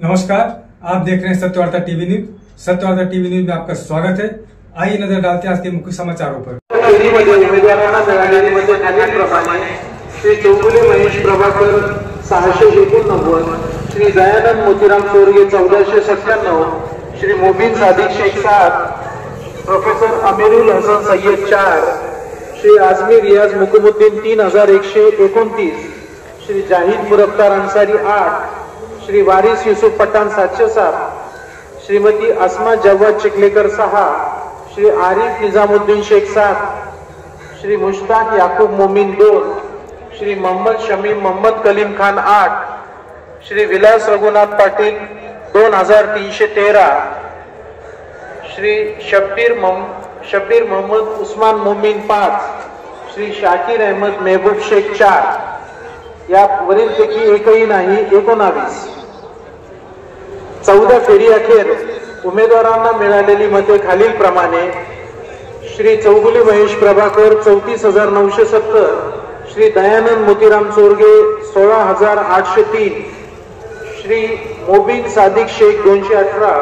नमस्कार, आप देख रहे हैं Satyavarta TV news. Satyavarta TV news में आपका स्वागत है। आइए नजर डालते हैं आज के मुख्य समाचारों पर। उमेदवारांना मिळालेली मते खालीलप्रमाणे: श्री चौगुले महेश प्रभाकर 689, श्री दयानंद मोतीराम चोरगे 1497, श्री मोबिन सादिक शेख 7, प्रोफेसर अमीरुल हसन सय्यद 4, श्री आजमी रियाज मुकमुद्दीन 3129, श्री जाहिद मुरफ्तार अंसारी 8, श्री वारिस युसुफ पठाण 707, श्रीमती अस्मा जव्वाद चिखलेकर 6, श्री आरिफ निजामुद्दीन शेख 7, श्री मुश्ताक याकूब मोमीन 2, श्री मोहम्मद शमीम मोहम्मद कलीम खान 8, श्री विलास रघुनाथ पाटील 2313, श्री शब्बीर मोहम्मद उस्मान मोमीन 5, श्री शाकीर अहमद महबूब शेख 4, या वरीलपैकी एकही नाही 19. 14 फेरी अखेर उमेदवारांना मिळालेली मते खालीलप्रमाणे: श्री चौगुले महेश प्रभाकर 34970, श्री दयानंद मोतीराम चोरगे 16803, श्री मोबिन सादिक शेख 218,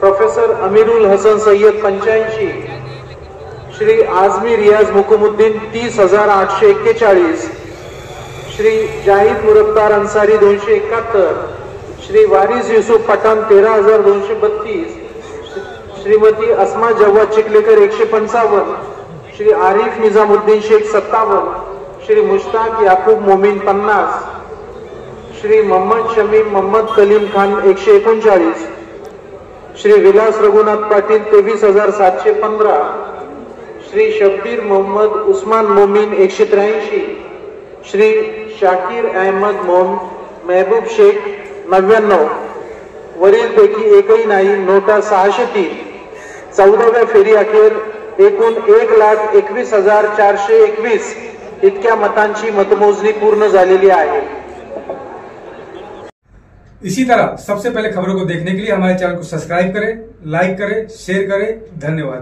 प्रोफेसर अमीरुल हसन सय्यद 85, श्री आजमी रियाज मुकमुद्दीन 30841, श्री जाहिद मुरफ्तार अंसारी 271, श्री वारिस युसुफ पठाण 13232, श्रीमती अस्मा जव्वाद चिखलेकर 155, श्री आरिफ निजामुद्दीन शेख 57, श्री मुश्ताक याकूब मोमीन 50, श्री मोहम्मद शमीम मोहम्मद कलीम खान 139, श्री विलास रघुनाथ पाटील 23715, श्री शब्बीर मोहम्मद उस्मान मोमीन 183, श्री शाकीर अहमद महबूब शेख 99. वरीलपैकी एकही नाही, नोटा 603. 14व्या फेरी अखेर एकूण 1,21,421 इतक्या मतांची मतमोजणी पूर्ण झालेली आहे। इसी तरह सबसे पहले खबरों को देखने के लिए हमारे चैनल को सब्सक्राइब करें, लाइक करें, शेयर करें। धन्यवाद।